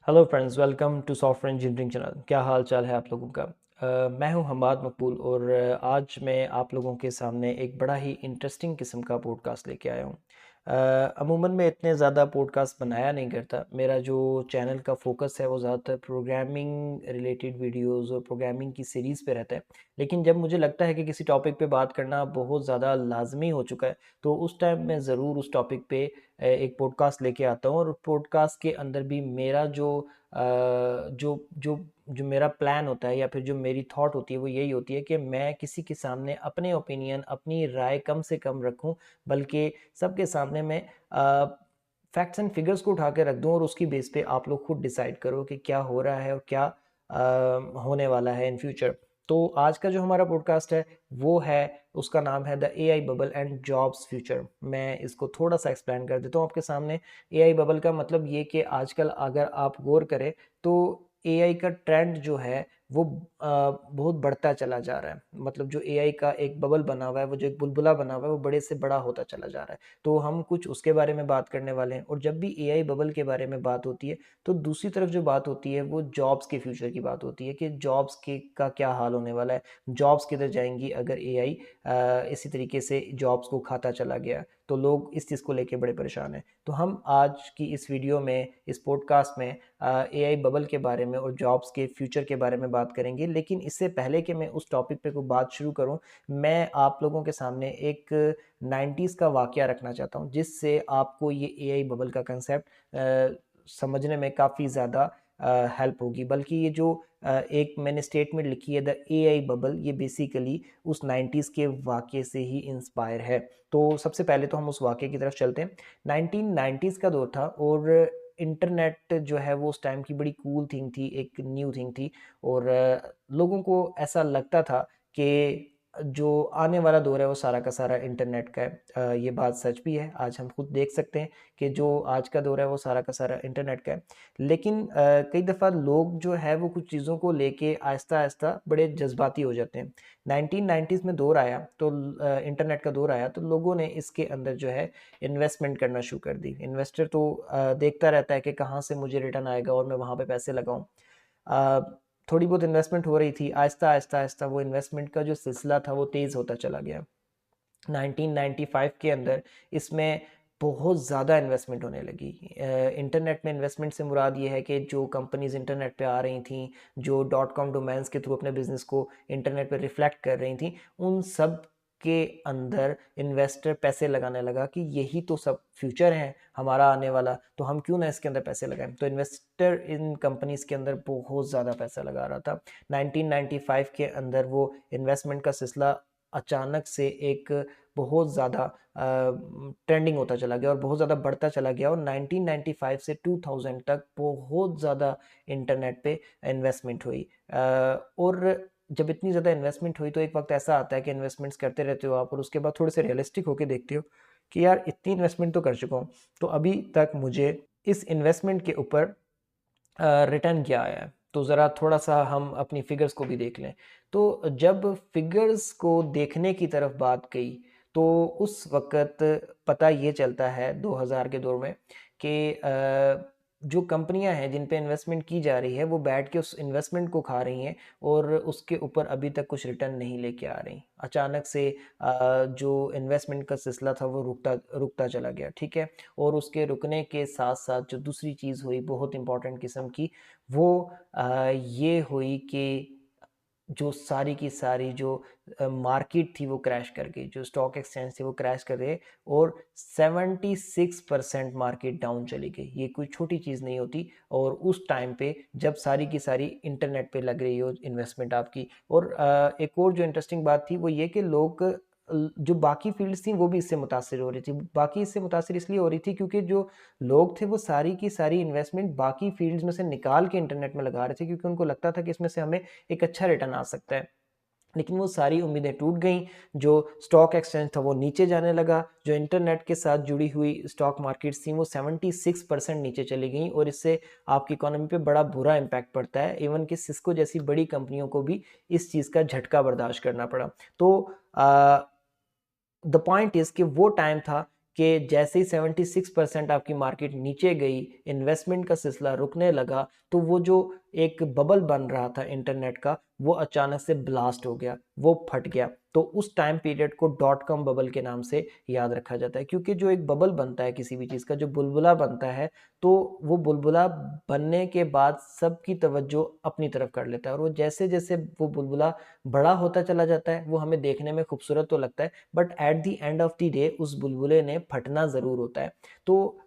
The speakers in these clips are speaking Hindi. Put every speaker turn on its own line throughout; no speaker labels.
Hello friends, welcome to software engineering channel. क्या हाल चाल है आप लोगों का। मैं हूं हमाद मकबूल और आज मैं आप लोगों के सामने एक बड़ा ही इंटरेस्टिंग किस्म का पॉडकास्ट लेके आया हूं। अमूमन मैं इतने ज़्यादा पॉडकास्ट बनाया नहीं करता। मेरा जो चैनल का फोकस है वो ज़्यादातर प्रोग्रामिंग रिलेटेड वीडियोस और प्रोग्रामिंग की सीरीज़ पे रहता है। लेकिन जब मुझे लगता है कि किसी टॉपिक पे बात करना बहुत ज़्यादा लाजमी हो चुका है तो उस टाइम मैं ज़रूर उस टॉपिक पे एक पॉडकास्ट लेके आता हूँ। और पॉडकास्ट के अंदर भी मेरा जो जो जो मेरा प्लान होता है या फिर जो मेरी थॉट होती है वो यही होती है कि मैं किसी के सामने अपने ओपिनियन, अपनी राय कम से कम रखूं, बल्कि सबके सामने मैं फैक्ट्स एंड फिगर्स को उठा के रख दूं और उसकी बेस पे आप लोग खुद डिसाइड करो कि क्या हो रहा है और क्या होने वाला है इन फ्यूचर। तो आज का जो हमारा पॉडकास्ट है वो है, उसका नाम है the AI bubble and jobs future. मैं इसको थोड़ा सा एक्सप्लेन कर देता हूँ आपके सामने। एआई बबल का मतलब ये कि आजकल अगर आप गौर करें तो एआई का ट्रेंड जो है वो बहुत बढ़ता चला जा रहा है। मतलब जो एआई का एक बबल बना हुआ है, वो जो एक बुलबुला बना हुआ है, वो बड़े से बड़ा होता चला जा रहा है। तो हम कुछ उसके बारे में बात करने वाले हैं। और जब भी एआई बबल के बारे में बात होती है तो दूसरी तरफ जो बात होती है वो जॉब्स के फ्यूचर की बात होती है कि जॉब्स के का क्या हाल होने वाला है, जॉब्स किधर जाएंगी अगर एआई इसी तरीके से जॉब्स को खाता चला गया। तो लोग इस चीज़ को लेके बड़े परेशान हैं। तो हम आज की इस वीडियो में, इस पॉडकास्ट में एआई बबल के बारे में और जॉब्स के फ्यूचर के बारे में बात करेंगे। लेकिन इससे पहले कि मैं उस टॉपिक पे कोई बात शुरू करूं, मैं आप लोगों के सामने एक 90s का वाकया रखना चाहता हूं जिससे आपको ये एआई बबल का कंसेप्ट समझने में काफ़ी ज़्यादा हेल्प होगी। बल्कि ये जो एक मैंने स्टेटमेंट लिखी है द एआई बबल, ये बेसिकली उस 90s के वाकये से ही इंस्पायर है। तो सबसे पहले तो हम उस वाकये की तरफ चलते हैं। 1990s का दौर था और इंटरनेट जो है वो उस टाइम की बड़ी कूल थिंग थी, एक न्यू थिंग थी। और लोगों को ऐसा लगता था कि जो आने वाला दौर है वो सारा का सारा इंटरनेट का है। ये बात सच भी है, आज हम खुद देख सकते हैं कि जो आज का दौर है वो सारा का सारा इंटरनेट का है। लेकिन कई दफ़ा लोग जो है वो कुछ चीज़ों को लेके आहिस्ता आहिस्ता बड़े जज्बाती हो जाते हैं। 1990s में दौर आया तो इंटरनेट का दौर आया तो लोगों ने इसके अंदर जो है इन्वेस्टमेंट करना शुरू कर दी। इन्वेस्टर तो देखता रहता है कि कहाँ से मुझे रिटर्न आएगा और मैं वहाँ पे पैसे लगाऊं। अ, थोड़ी बहुत इन्वेस्टमेंट हो रही थी, आहिस्ता आहिस्ता आहिस्ता वो इन्वेस्टमेंट का जो सिलसिला था वो तेज़ होता चला गया। 1995 के अंदर इसमें बहुत ज़्यादा इन्वेस्टमेंट होने लगी। इंटरनेट में इन्वेस्टमेंट से मुराद ये है कि जो कंपनीज इंटरनेट पे आ रही थी, जो डॉट कॉम डोमेन्स के थ्रू अपने बिजनेस को इंटरनेट पे रिफ्लेक्ट कर रही थी, उन सब के अंदर इन्वेस्टर पैसे लगाने लगा कि यही तो सब फ्यूचर है हमारा आने वाला, तो हम क्यों ना इसके अंदर पैसे लगाएं। तो इन्वेस्टर इन कंपनीज के अंदर बहुत ज़्यादा पैसा लगा रहा था। 1995 के अंदर वो इन्वेस्टमेंट का सिलसिला अचानक से एक बहुत ज़्यादा ट्रेंडिंग होता चला गया और बहुत ज़्यादा बढ़ता चला गया। और 1995 से 2000 तक बहुत ज़्यादा इंटरनेट पे इन्वेस्टमेंट हुई। और जब इतनी ज़्यादा इन्वेस्टमेंट हुई तो एक वक्त ऐसा आता है कि इन्वेस्टमेंट्स करते रहते हो आप और उसके बाद थोड़े से रियलिस्टिक होकर देखते हो कि यार इतनी इन्वेस्टमेंट तो कर चुका हूँ, तो अभी तक मुझे इस इन्वेस्टमेंट के ऊपर रिटर्न क्या आया है। तो ज़रा थोड़ा सा हम अपनी फिगर्स को भी देख लें। तो जब फिगर्स को देखने की तरफ बात गई तो उस वक़्त पता ये चलता है 2000 के दौर में कि जो कंपनियां हैं जिन पे इन्वेस्टमेंट की जा रही है वो बैठ के उस इन्वेस्टमेंट को खा रही हैं और उसके ऊपर अभी तक कुछ रिटर्न नहीं लेके आ रही। अचानक से जो इन्वेस्टमेंट का सिलसिला था वो रुकता रुकता चला गया, ठीक है। और उसके रुकने के साथ साथ जो दूसरी चीज़ हुई बहुत इंपॉर्टेंट किस्म की, वो ये हुई कि जो सारी की सारी जो मार्केट थी वो क्रैश कर गई, जो स्टॉक एक्सचेंज थे वो क्रैश कर गए और 76% मार्केट डाउन चली गई। ये कोई छोटी चीज़ नहीं होती। और उस टाइम पे जब सारी की सारी इंटरनेट पे लग रही हो इन्वेस्टमेंट आपकी। और एक और जो इंटरेस्टिंग बात थी वो ये कि लोग जो बाकी फील्ड्स थी वो भी इससे मुतासिर हो रही थी। बाकी इससे मुतासिर इसलिए हो रही थी क्योंकि जो लोग थे वो सारी की सारी इन्वेस्टमेंट बाकी फील्ड्स में से निकाल के इंटरनेट में लगा रहे थे क्योंकि उनको लगता था कि इसमें से हमें एक अच्छा रिटर्न आ सकता है। लेकिन वो सारी उम्मीदें टूट गईं। जो स्टॉक एक्सचेंज था वो नीचे जाने लगा। जो इंटरनेट के साथ जुड़ी हुई स्टॉक मार्केट्स थी वो 76% नीचे चली गईं और इससे आपकी इकोनॉमी पे बड़ा बुरा इम्पैक्ट पड़ता है। इवन कि सिस्को जैसी बड़ी कंपनियों को भी इस चीज़ का झटका बर्दाश्त करना पड़ा। तो द पॉइंट इज़ कि वो टाइम था कि जैसे ही 76% आपकी मार्केट नीचे गई, इन्वेस्टमेंट का सिलसिला रुकने लगा, तो वो जो एक बबल बन रहा था इंटरनेट का, वो अचानक से ब्लास्ट हो गया, वो फट गया। तो उस time period co dot com bubble के नाम से याद रखा जाता है, क्योंकि जो एक बबल बनता है किसी भी चीज़ का, जो बुलबुला बनता है, तो वो बुलबुला बनने के बाद सबकी तवज्जो अपनी तरफ कर लेता है, और वो जैसे जैसे वो बुलबुला बड़ा होता चला जाता है, वो हमें देखने में खूबसूरत तो लगता है, but at the end of the day उस बुलबुले ने फटना ज़रूर होता है। तो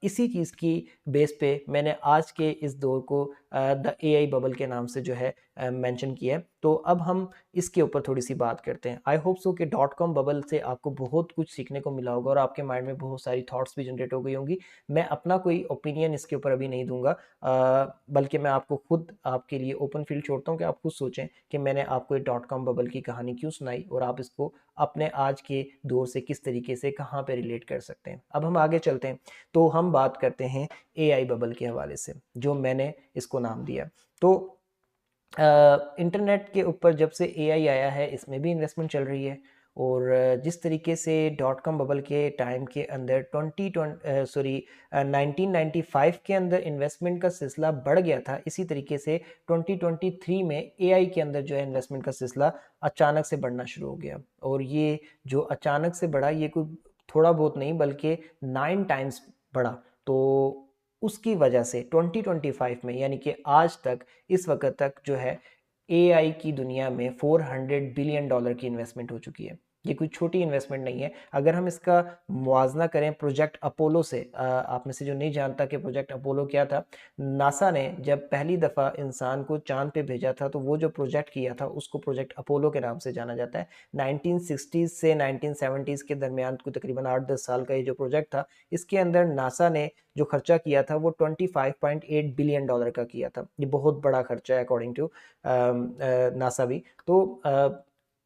इसी चीज़ की बेस पे मैंने आज के इस दौर को द एआई बबल के नाम से जो है मेंशन किया है। तो अब हम इसके ऊपर थोड़ी सी बात करते हैं। आई होप सो कि डॉट कॉम बबल से आपको बहुत कुछ सीखने को मिला होगा और आपके माइंड में बहुत सारी थॉट्स भी जनरेट हो गई होंगी। मैं अपना कोई ओपिनियन इसके ऊपर अभी नहीं दूंगा, बल्कि मैं आपको खुद आपके लिए ओपन फील्ड छोड़ता हूँ कि आप खुद सोचें कि मैंने आपको ये डॉट कॉम बबल की कहानी क्यों सुनाई और आप इसको अपने आज के दौर से किस तरीके से कहाँ पे रिलेट कर सकते हैं। अब हम आगे चलते हैं, तो हम बात करते हैं एआई बबल के हवाले से, जो मैंने इसको नाम दिया। तो इंटरनेट के ऊपर जब से एआई आया है, इसमें भी इन्वेस्टमेंट चल रही है, और जिस तरीके से डॉट कॉम बबल के टाइम के अंदर 1995 के अंदर इन्वेस्टमेंट का सिलसिला बढ़ गया था, इसी तरीके से 2023 में एआई के अंदर जो है इन्वेस्टमेंट का सिलसिला अचानक से बढ़ना शुरू हो गया। और ये जो अचानक से बढ़ा, ये कोई थोड़ा बहुत नहीं बल्कि 9 टाइम्स बढ़ा। तो उसकी वजह से 2025 में, यानी कि आज तक, इस वक्त तक जो है एआई की दुनिया में $400 बिलियन की इन्वेस्टमेंट हो चुकी है। ये कोई छोटी इन्वेस्टमेंट नहीं है। अगर हम इसका मुआवजा करें प्रोजेक्ट अपोलो से, आप में से जो नहीं जानता कि प्रोजेक्ट अपोलो क्या था, नासा ने जब पहली दफ़ा इंसान को चांद पे भेजा था, तो वो जो प्रोजेक्ट किया था उसको प्रोजेक्ट अपोलो के नाम से जाना जाता है। 1960s से 1970s के दरमियान को तकरीबन 8-10 साल का ये जो प्रोजेक्ट था, इसके अंदर नासा ने जो खर्चा किया था वो $25.8 बिलियन का किया था। ये बहुत बड़ा खर्चा है अकॉर्डिंग टू नासा भी। तो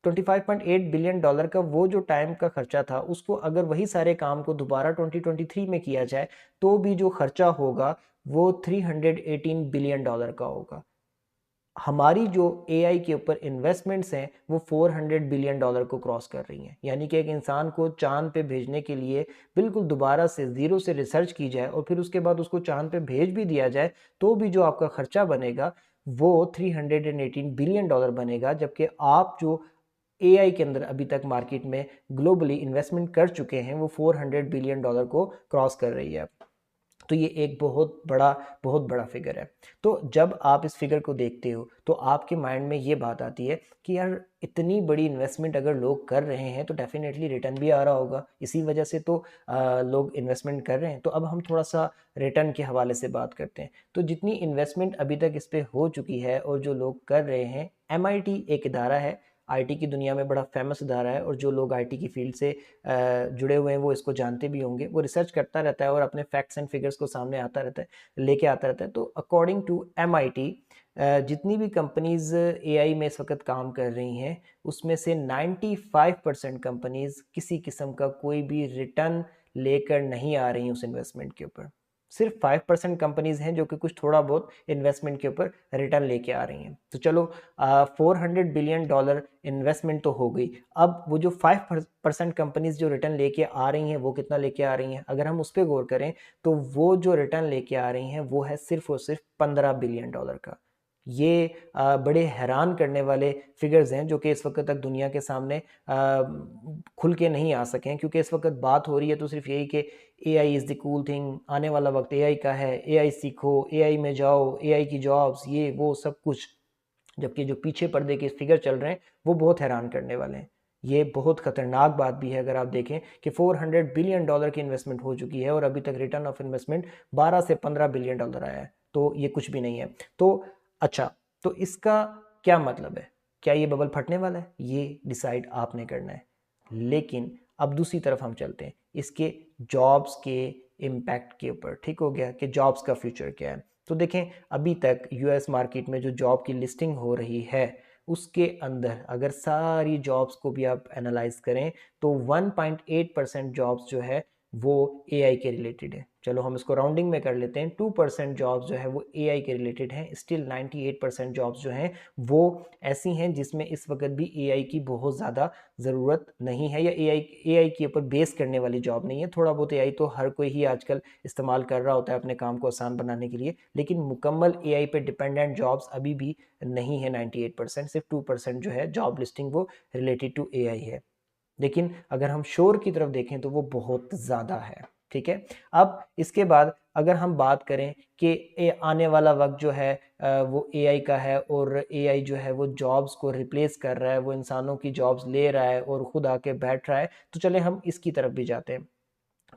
$25.8 बिलियन का वो जो टाइम का खर्चा था, उसको अगर वही सारे काम को दोबारा 2023 में किया जाए, तो भी जो खर्चा होगा वो $318 बिलियन का होगा। हमारी जो एआई के ऊपर इन्वेस्टमेंट्स हैं वो $400 बिलियन को क्रॉस कर रही हैं। यानी कि एक इंसान को चांद पे भेजने के लिए बिल्कुल दोबारा से ज़ीरो से रिसर्च की जाए और फिर उसके बाद उसको चांद पे भेज भी दिया जाए, तो भी जो आपका खर्चा बनेगा वो $318 बिलियन बनेगा। जबकि आप जो एआई के अंदर अभी तक मार्केट में ग्लोबली इन्वेस्टमेंट कर चुके हैं, वो $400 बिलियन को क्रॉस कर रही है। तो ये एक बहुत बड़ा फिगर है। तो जब आप इस फिगर को देखते हो, तो आपके माइंड में ये बात आती है कि यार, इतनी बड़ी इन्वेस्टमेंट अगर लोग कर रहे हैं तो डेफिनेटली रिटर्न भी आ रहा होगा, इसी वजह से तो लोग इन्वेस्टमेंट कर रहे हैं। तो अब हम थोड़ा सा रिटर्न के हवाले से बात करते हैं। तो जितनी इन्वेस्टमेंट अभी तक इस पर हो चुकी है और जो लोग कर रहे हैं, एमआईटी एक इदारा है, आईटी की दुनिया में बड़ा फेमस इदारा है, और जो लोग आईटी की फील्ड से जुड़े हुए हैं वो इसको जानते भी होंगे। वो रिसर्च करता रहता है और अपने फैक्ट्स एंड फिगर्स को सामने आता रहता है, लेके आता रहता है। तो अकॉर्डिंग टू एमआईटी, जितनी भी कंपनीज एआई में इस वक्त काम कर रही हैं, उसमें से 95% कंपनीज किसी किस्म का कोई भी रिटर्न लेकर नहीं आ रही उस इन्वेस्टमेंट के ऊपर। सिर्फ 5% कंपनीज हैं जो कि कुछ थोड़ा बहुत इन्वेस्टमेंट के ऊपर रिटर्न लेके आ रही हैं। तो चलो, $400 बिलियन इन्वेस्टमेंट तो हो गई। अब वो जो 5% कंपनीज जो रिटर्न लेके आ रही हैं, वो कितना लेके आ रही हैं? अगर हम उस पर गौर करें, तो वो जो रिटर्न लेके आ रही हैं वो है सिर्फ और सिर्फ $15 बिलियन का। ये बड़े हैरान करने वाले फिगर्स हैं, जो कि इस वक्त तक दुनिया के सामने खुल के नहीं आ सके हैं, क्योंकि इस वक्त बात हो रही है तो सिर्फ यही कि AI is the cool thing, आने वाला वक्त एआई का है, एआई सीखो, एआई में जाओ, एआई की जॉब्स, ये वो सब कुछ। जबकि जो पीछे पर्दे के फिगर चल रहे हैं वो बहुत हैरान करने वाले हैं। ये बहुत खतरनाक बात भी है अगर आप देखें कि $400 बिलियन की इन्वेस्टमेंट हो चुकी है और अभी तक रिटर्न ऑफ इन्वेस्टमेंट 12 से $15 बिलियन आया है। तो ये कुछ भी नहीं है। तो अच्छा, तो इसका क्या मतलब है? क्या ये बबल फटने वाला है? ये डिसाइड आपने करना है। लेकिन अब दूसरी तरफ हम चलते हैं, इसके जॉब्स के इम्पैक्ट के ऊपर। ठीक हो गया कि जॉब्स का फ्यूचर क्या है। तो देखें, अभी तक यूएस मार्केट में जो जॉब की लिस्टिंग हो रही है, उसके अंदर अगर सारी जॉब्स को भी आप एनालाइज करें, तो 1.8% जॉब्स जो है वो एआई के रिलेटेड है। चलो हम इसको राउंडिंग में कर लेते हैं, 2% जॉब्स जो है वो एआई के रिलेटेड हैं। स्टिल 98% जॉब्स जो हैं वो ऐसी हैं जिसमें इस वक्त भी एआई की बहुत ज़्यादा ज़रूरत नहीं है, या एआई के ऊपर बेस करने वाली जॉब नहीं है। थोड़ा बहुत एआई तो हर कोई ही आजकल इस्तेमाल कर रहा होता है अपने काम को आसान बनाने के लिए, लेकिन मुकम्मल एआई पे डिपेंडेंट जॉब्स अभी भी नहीं है 98%। सिर्फ 2% जो है जॉब लिस्टिंग वो रिलेटेड टू एआई है। लेकिन अगर हम शोर की तरफ देखें तो वो बहुत ज़्यादा है। ठीक है, अब इसके बाद अगर हम बात करें कि आने वाला वक्त जो है वो एआई का है, और एआई जो है वो जॉब्स को रिप्लेस कर रहा है, वो इंसानों की जॉब्स ले रहा है और खुद आके बैठ रहा है, तो चले हम इसकी तरफ भी जाते हैं।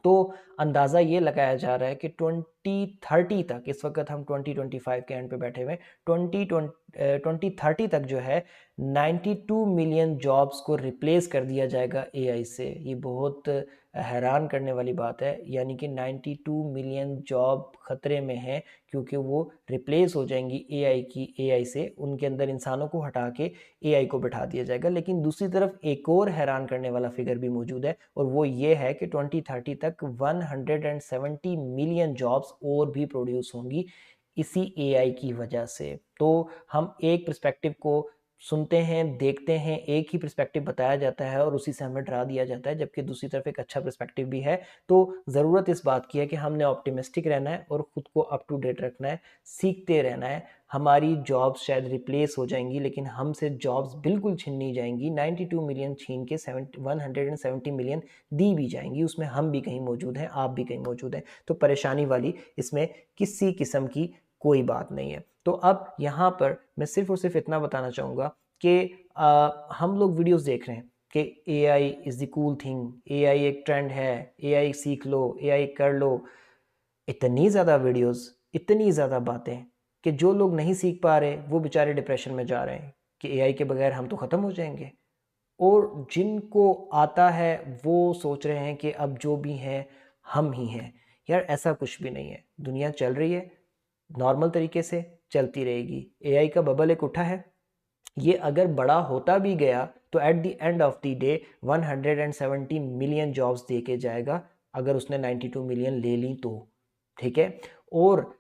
तो अंदाज़ा ये लगाया जा रहा है कि 2030 तक, इस वक्त हम 2025 के एंड पे बैठे हुए, 2030 तक जो है 92 मिलियन जॉब्स को रिप्लेस कर दिया जाएगा एआई से। ये बहुत हैरान करने वाली बात है, यानी कि 92 मिलियन जॉब खतरे में है, क्योंकि वो रिप्लेस हो जाएंगी एआई से। उनके अंदर इंसानों को हटा के एआई को बैठा दिया जाएगा। लेकिन दूसरी तरफ एक और हैरान करने वाला फिगर भी मौजूद है, और वो ये है कि 2030 तक 170 मिलियन जॉब्स और भी प्रोड्यूस होंगी इसी एआई की वजह से। तो हम एक पर्सपेक्टिव को सुनते हैं, देखते हैं, एक ही पर्सपेक्टिव बताया जाता है और उसी से हमें डरा दिया जाता है, जबकि दूसरी तरफ एक अच्छा पर्सपेक्टिव भी है। तो ज़रूरत इस बात की है कि हमने ऑप्टिमिस्टिक रहना है और ख़ुद को अप टू डेट रखना है, सीखते रहना है। हमारी जॉब्स शायद रिप्लेस हो जाएंगी, लेकिन हमसे जॉब्स बिल्कुल छीन नहीं जाएंगी। 92 मिलियन छीन के 170 मिलियन दी भी जाएंगी। उसमें हम भी कहीं मौजूद हैं, आप भी कहीं मौजूद हैं। तो परेशानी वाली इसमें किसी किस्म की कोई बात नहीं है। तो अब यहाँ पर मैं सिर्फ और सिर्फ इतना बताना चाहूँगा कि हम लोग वीडियोस देख रहे हैं कि AI is the cool thing, AI एक ट्रेंड है, एआई सीख लो, एआई कर लो। इतनी ज़्यादा वीडियोस, इतनी ज़्यादा बातें कि जो लोग नहीं सीख पा रहे वो बेचारे डिप्रेशन में जा रहे हैं कि एआई के बगैर हम तो ख़त्म हो जाएंगे। और जिनको आता है वो सोच रहे हैं कि अब जो भी है हम ही हैं। यार ऐसा कुछ भी नहीं है, दुनिया चल रही है नॉर्मल तरीके से, चलती रहेगी। एआई का बबल एक उठा है, ये अगर बड़ा होता भी गया तो at the end of the day 170 million jobs दे के जाएगा, अगर उसने 92 मिलियन ले ली तो। ठीक है, और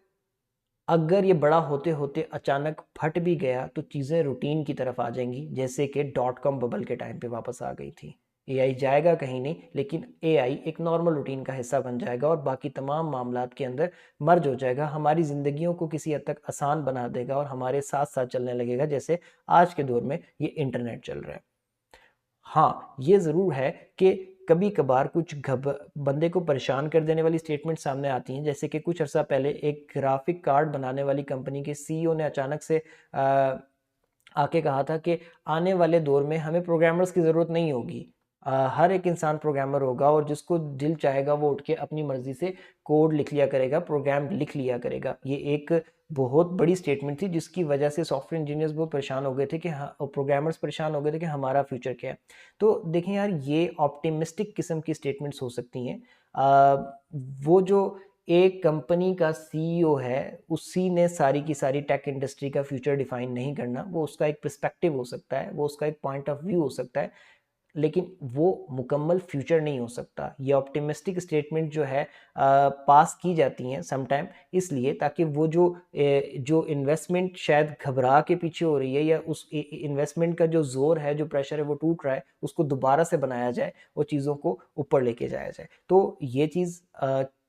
अगर ये बड़ा होते होते अचानक फट भी गया तो चीज़ें रूटीन की तरफ आ जाएंगी, जैसे कि .com बबल के टाइम पे वापस आ गई थी। एआई जाएगा कहीं नहीं, लेकिन एआई एक नॉर्मल रूटीन का हिस्सा बन जाएगा और बाकी तमाम मामलात के अंदर मर्ज हो जाएगा, हमारी ज़िंदगियों को किसी हद तक आसान बना देगा और हमारे साथ साथ चलने लगेगा, जैसे आज के दौर में ये इंटरनेट चल रहा है। हाँ, ये ज़रूर है कि कभी कभार कुछ बंदे को परेशान कर देने वाली स्टेटमेंट सामने आती हैं, जैसे कि कुछ अर्सा पहले एक ग्राफिक कार्ड बनाने वाली कंपनी के सीईओ ने अचानक से आके कहा था कि आने वाले दौर में हमें प्रोग्रामर्स की ज़रूरत नहीं होगी। हर एक इंसान प्रोग्रामर होगा और जिसको दिल चाहेगा वो उठ के अपनी मर्जी से कोड लिख लिया करेगा, प्रोग्राम लिख लिया करेगा। ये एक बहुत बड़ी स्टेटमेंट थी जिसकी वजह से सॉफ्टवेयर इंजीनियर्स बहुत परेशान हो गए थे कि हाँ, प्रोग्रामर्स परेशान हो गए थे कि हमारा फ्यूचर क्या है। तो देखें यार, ये ऑप्टिमिस्टिक किस्म की स्टेटमेंट्स हो सकती हैं। वो जो एक कंपनी का सीईओ है, उसी ने सारी की सारी टेक इंडस्ट्री का फ्यूचर डिफाइन नहीं करना। वो उसका एक पर्सपेक्टिव हो सकता है, वो उसका एक पॉइंट ऑफ व्यू हो सकता है, लेकिन वो मुकम्मल फ्यूचर नहीं हो सकता। ये ऑप्टिमिस्टिक स्टेटमेंट जो है पास की जाती हैं सम टाइम, इसलिए ताकि वो जो इन्वेस्टमेंट शायद घबरा के पीछे हो रही है, या उस इन्वेस्टमेंट का जो जोर है, जो प्रेशर है वो टूट रहा है, उसको दोबारा से बनाया जाए, वो चीज़ों को ऊपर लेके जाया जाए। तो ये चीज़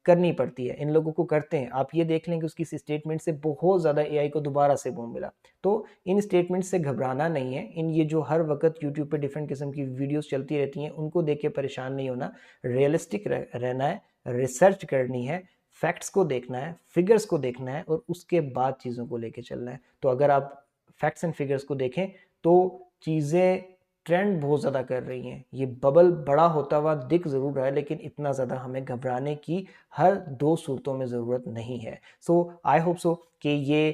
करनी पड़ती है, इन लोगों को करते हैं। आप ये देख लें कि उसकी स्टेटमेंट से बहुत ज़्यादा एआई को दोबारा से बूम मिला। तो इन स्टेटमेंट से घबराना नहीं है। इन ये जो हर वक्त यूट्यूब पे डिफरेंट किस्म की वीडियोस चलती रहती हैं, उनको देख के परेशान नहीं होना। रियलिस्टिक रहना है, रिसर्च करनी है, फैक्ट्स को देखना है, फिगर्स को देखना है, और उसके बाद चीज़ों को लेके चलना है। तो अगर आप फैक्ट्स एंड फिगर्स को देखें तो चीज़ें ट्रेंड बहुत ज़्यादा कर रही हैं। ये बबल बड़ा होता हुआ दिख ज़रूर रहा है, लेकिन इतना ज़्यादा हमें घबराने की हर दो सूरतों में ज़रूरत नहीं है। सो आई होप सो कि ये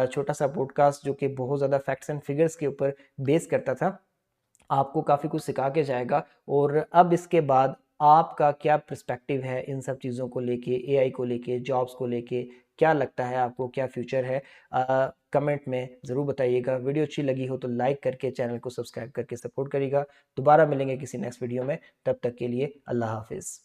छोटा सा पॉडकास्ट जो कि बहुत ज़्यादा फैक्ट्स एंड फिगर्स के ऊपर बेस करता था, आपको काफ़ी कुछ सिखा के जाएगा। और अब इसके बाद आपका क्या पर्सपेक्टिव है इन सब चीज़ों को लेके, एआई को लेके, जॉब्स को लेके, क्या लगता है आपको, क्या फ्यूचर है? कमेंट में ज़रूर बताइएगा। वीडियो अच्छी लगी हो तो लाइक करके चैनल को सब्सक्राइब करके सपोर्ट करिएगा। दोबारा मिलेंगे किसी नेक्स्ट वीडियो में, तब तक के लिए अल्लाह हाफिज़।